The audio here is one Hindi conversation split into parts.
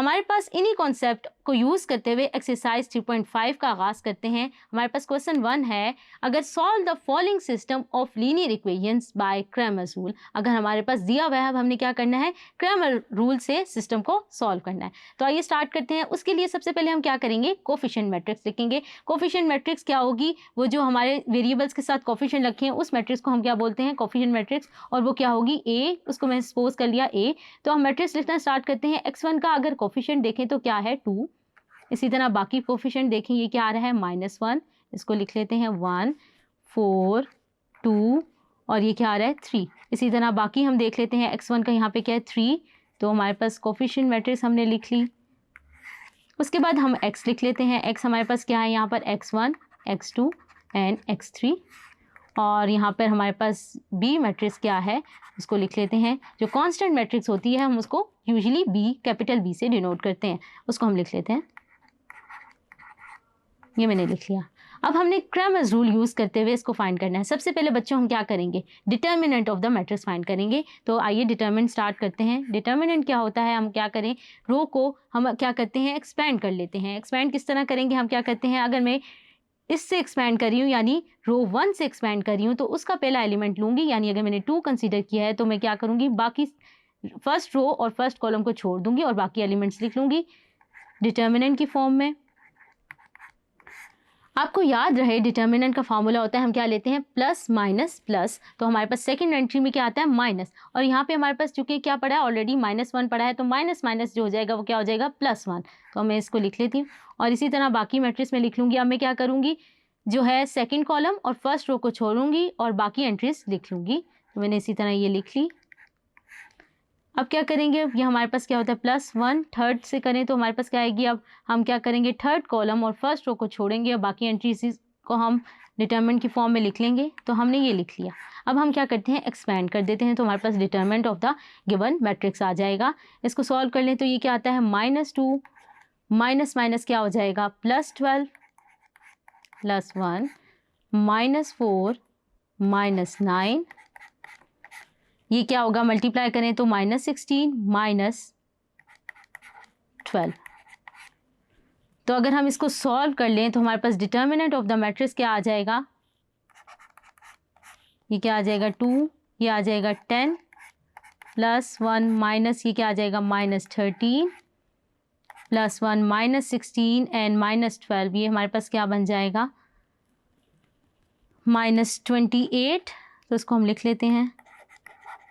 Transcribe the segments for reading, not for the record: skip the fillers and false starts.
हमारे पास इन्हीं कॉन्सेप्ट को यूज़ करते हुए एक्सरसाइज 3.5 का आगाज़ करते हैं। हमारे पास क्वेश्चन 1 है, अगर solve the following system of linear equations bye Cramer's rule. अगर हमारे पास दिया हुआ है, अब हमने क्या करना है, क्रैमर रूल से सिस्टम को सॉल्व करना है। तो आइए स्टार्ट करते हैं। उसके लिए सबसे पहले हम क्या करेंगे, कोफिशिएंट मैट्रिक्स लिखेंगे। कोफिशिएंट मैट्रिक्स क्या होगी, वो जो हमारे वेरिएबल्स के साथ कोफिशिएंट रखे हैं उस मैट्रिक्स को हम क्या बोलते हैं, कोफिशिएंट मैट्रिक्स। और वो क्या होगी, ए, उसको मैं सपोज कर लिया ए। तो हम मैट्रिक्स लिखना स्टार्ट करते हैं। x1 का अगर कोफिशिएंट देखें तो क्या है 2। इसी तरह बाकी कोफिशिएंट देखें, ये क्या आ रहा है -1, इसको लिख लेते हैं 1, 4, 2 और ये क्या आ रहा है 3। इसी तरह बाकी हम देख लेते हैं, x1 का यहाँ पे क्या है 3, तो हमारे पास कोफिशिएंट मैट्रिक्स हमने लिख ली। उसके बाद हम x लिख लेते हैं। x हमारे पास क्या है यहाँ पर, x1, x2 एंड x3। और यहाँ पर हमारे पास b मैट्रिक्स क्या है, उसको लिख लेते हैं। जो कांस्टेंट मैट्रिक्स होती है हम उसको यूजुअली b, कैपिटल B से डिनोट करते हैं, उसको हम लिख लेते हैं। ये मैंने लिख लिया। अब हमने क्रैमर्स रूल यूज़ करते हुए इसको फाइंड करना है। सबसे पहले बच्चों हम क्या करेंगे, determinant of the matrix find करेंगे। तो आइए डिटर्मिनेंट स्टार्ट करते हैं। डिटर्मिनेंट क्या होता है, हम क्या करें, रो को हम क्या करते हैं, एक्सपैंड कर लेते हैं। एक्सपैंड किस तरह करेंगे, हम क्या करते हैं, अगर मैं इससे एक्सपैंड कर रही हूँ यानी रो 1 से एक्सपैंड कर रही हूँ तो उसका पहला एलिमेंट लूँगी, यानी अगर मैंने 2 कंसीडर किया है तो मैं क्या करूँगी, बाकी फर्स्ट रो और फर्स्ट कॉलम को छोड़ दूँगी और बाकी एलिमेंट्स लिख लूँगी डिटर्मिनेंट की फॉर्म में। आपको याद रहे डिटर्मिनेंट का फार्मूला होता है, हम क्या लेते हैं, प्लस माइनस प्लस। तो हमारे पास सेकंड एंट्री में क्या आता है, माइनस, और यहाँ पे हमारे पास चूंकि क्या पड़ा है, ऑलरेडी -1 पड़ा है, तो माइनस माइनस जो हो जाएगा वो क्या हो जाएगा, +1। तो मैं इसको लिख लेती हूँ और इसी तरह बाकी मैट्रिक्स में लिख लूँगी। अब मैं क्या करूँगी, जो है सेकेंड कॉलम और फर्स्ट रो को छोड़ूंगी और बाकी एंट्रीज लिख लूँगी। तो मैंने इसी तरह ये लिख ली। अब क्या करेंगे, ये हमारे पास क्या होता है, +1, थर्ड से करें तो हमारे पास क्या आएगी, अब हम क्या करेंगे, थर्ड कॉलम और फर्स्ट रो को छोड़ेंगे और बाकी एंट्रीज को हम डिटरमिनेंट की फॉर्म में लिख लेंगे। तो हमने ये लिख लिया। अब हम क्या करते हैं, एक्सपैंड कर देते हैं, तो हमारे पास determinant of the given matrix आ जाएगा। इसको सॉल्व कर लें तो ये क्या आता है, -2 माइनस माइनस क्या हो जाएगा, +12 +1 -4 -9, ये क्या होगा, मल्टीप्लाई करें तो -16 -12। तो अगर हम इसको सॉल्व कर लें तो हमारे पास डिटर्मिनेंट ऑफ द मैट्रिक्स क्या आ जाएगा, ये क्या आ जाएगा 2, ये आ जाएगा 10 +1 माइनस, ये क्या आ जाएगा -13 +1 -16 एंड -12, ये हमारे पास क्या बन जाएगा -28। तो इसको हम लिख लेते हैं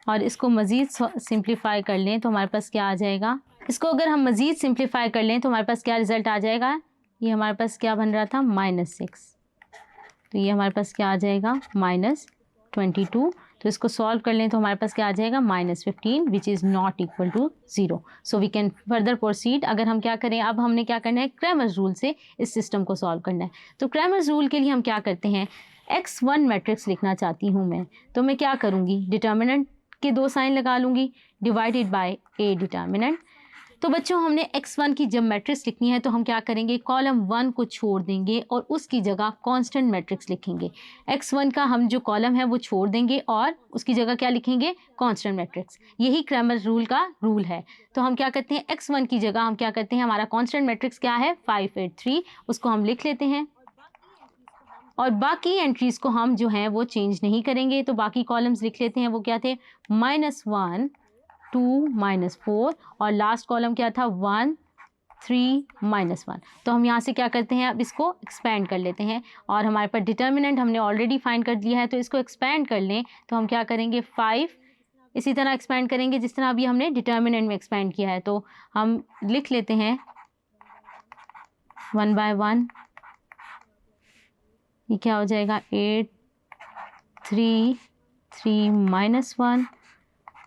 और इसको मज़ीद सिंप्लीफाई कर लें तो हमारे पास क्या आ जाएगा, इसको अगर हम मज़ीद सिंप्लीफाई कर लें तो हमारे पास क्या रिज़ल्ट आ जाएगा, ये हमारे पास क्या बन रहा था, -6। तो ये हमारे पास क्या आ जाएगा, -22। तो इसको सॉल्व कर लें तो हमारे पास क्या आ जाएगा, -15 which is not equal to 0। So we can further proceed. अगर हम क्या करें, अब हमने क्या करना है, क्रैमर्स रूल से इस सिस्टम को सॉल्व करना है। तो क्रैमर्स रूल के लिए हम क्या करते हैं, x1 मैट्रिक्स लिखना चाहती हूँ मैं, तो मैं क्या करूँगी, डिटर्मिनेंट के 2 साइन लगा लूँगी, डिवाइडेड बाय a डिटर्मिनेंट। तो बच्चों हमने x1 की जब मैट्रिक्स लिखनी है तो हम क्या करेंगे, कॉलम 1 को छोड़ देंगे और उसकी जगह कांस्टेंट मैट्रिक्स लिखेंगे। x1 का हम जो कॉलम है वो छोड़ देंगे और उसकी जगह क्या लिखेंगे, कांस्टेंट मैट्रिक्स। यही क्रैमर रूल का रूल है। तो हम क्या करते हैं, x1 की जगह हम क्या करते हैं, हमारा कांस्टेंट मैट्रिक्स क्या है 583, उसको हम लिख लेते हैं और बाकी एंट्रीज को हम जो हैं वो चेंज नहीं करेंगे। तो बाकी कॉलम्स लिख लेते हैं, वो क्या थे, -1 2 -4 और लास्ट कॉलम क्या था, 1 3 -1। तो हम यहाँ से क्या करते हैं, अब इसको एक्सपैंड कर लेते हैं और हमारे पास डिटर्मिनेंट हमने ऑलरेडी फाइंड कर दिया है, तो इसको एक्सपैंड कर लें तो हम क्या करेंगे, 5 इसी तरह एक्सपैंड करेंगे जिस तरह अभी हमने डिटर्मिनेंट में एक्सपैंड किया है। तो हम लिख लेते हैं 1 by 1, ये क्या हो जाएगा, 8 3 3 -1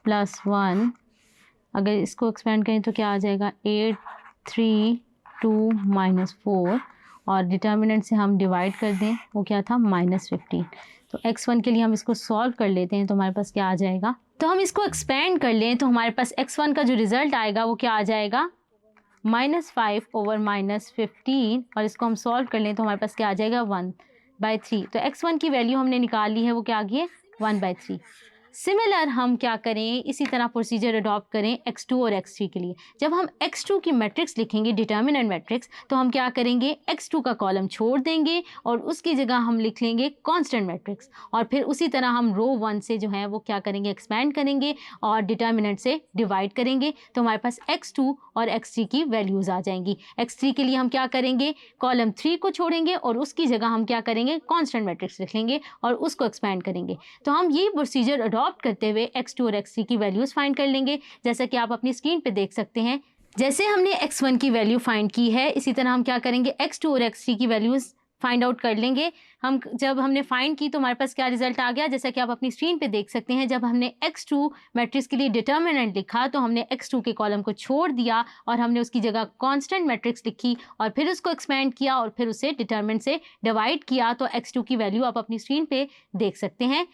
+1। अगर इसको एक्सपेंड करें तो क्या आ जाएगा, 8 3 2 -4 और डिटर्मिनेंट से हम डिवाइड कर दें, वो क्या था, -15। तो x1 के लिए हम इसको सॉल्व कर लेते हैं तो हमारे पास क्या आ जाएगा, तो हम इसको एक्सपेंड कर लें तो हमारे पास x1 का जो रिजल्ट आएगा वो क्या आ जाएगा, -5 over -15 और इसको हम सॉल्व कर लें तो हमारे पास क्या आ जाएगा, 1/3। तो x1 की वैल्यू हमने निकाल ली है, वो क्या आ गई है, 1/3। सिमिलर हम क्या करें, इसी तरह प्रोसीजर अडॉप्ट करें x2 और x3 के लिए। जब हम x2 की मैट्रिक्स लिखेंगे, डिटर्मिनेंट मैट्रिक्स, तो हम क्या करेंगे, x2 का कॉलम छोड़ देंगे और उसकी जगह हम लिख लेंगे कांस्टेंट मैट्रिक्स, और फिर उसी तरह हम रो 1 से जो है वो क्या करेंगे, एक्सपैंड करेंगे और डिटर्मिनेंट से डिवाइड करेंगे, तो हमारे पास x2 और x3 की वैल्यूज़ आ जाएंगी। x3 के लिए हम क्या करेंगे, कॉलम 3 को छोड़ेंगे और उसकी जगह हम क्या करेंगे, कांस्टेंट मैट्रिक्स लिख लेंगे और उसको एक्सपैंड करेंगे। तो हम ये प्रोसीजर अडॉप्ट करते हुए x2 और x3 की वैल्यूज़ फाइंड कर लेंगे, जैसा कि आप अपनी स्क्रीन पे देख सकते हैं। जैसे हमने x1 की वैल्यू फाइंड की है, इसी तरह हम क्या करेंगे, x2 और x3 की वैल्यूज़ फाइंड आउट कर लेंगे। हम जब हमने फाइंड की तो हमारे पास क्या रिजल्ट आ गया, जैसा कि आप अपनी स्क्रीन पे देख सकते हैं। जब हमने x2 मैट्रिक्स के लिए डिटर्मिनेंट लिखा तो हमने x2 के कॉलम को छोड़ दिया और हमने उसकी जगह कांस्टेंट मैट्रिक्स लिखी और फिर उसको एक्सपैंड किया और फिर उसे डिटर्मिनेंट से डिवाइड किया, तो x2 की वैल्यू आप अपनी स्क्रीन पे देख सकते हैं।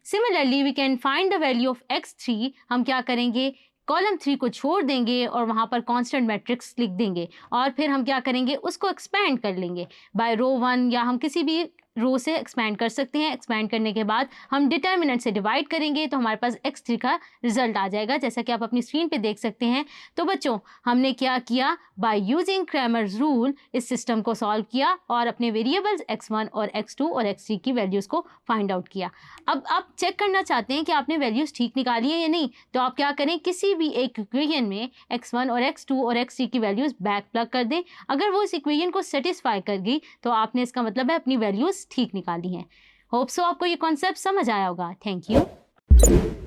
Similarly we can find the value of x3। हम क्या करेंगे, कॉलम 3 को छोड़ देंगे और वहाँ पर कांस्टेंट मैट्रिक्स लिख देंगे और फिर हम क्या करेंगे, उसको एक्सपैंड कर लेंगे बाय रो 1, या हम किसी भी रो से एक्सपैंड कर सकते हैं। एक्सपैंड करने के बाद हम डिटर्मिनेंट से डिवाइड करेंगे तो हमारे पास x3 का रिजल्ट आ जाएगा, जैसा कि आप अपनी स्क्रीन पे देख सकते हैं। तो बच्चों, हमने क्या किया, बाय यूजिंग क्रैमर्स रूल इस सिस्टम को सॉल्व किया और अपने वेरिएबल्स x1 और x2 और x3 की वैल्यूज़ को फाइंड आउट किया। अब आप चेक करना चाहते हैं कि आपने वैल्यूज़ ठीक निकाली है या नहीं, तो आप क्या करें, किसी भी एक इक्वेशन में x1 और x2 और x3 की वैल्यूज़ बैक प्लग कर दें। अगर वो इस इक्वेशन को सेटिस्फाई कर गई तो आपने, इसका मतलब है, अपनी वैल्यूज़ ठीक निकाली हैं। होप सो आपको ये कॉन्सेप्ट समझ आया होगा। Thank you.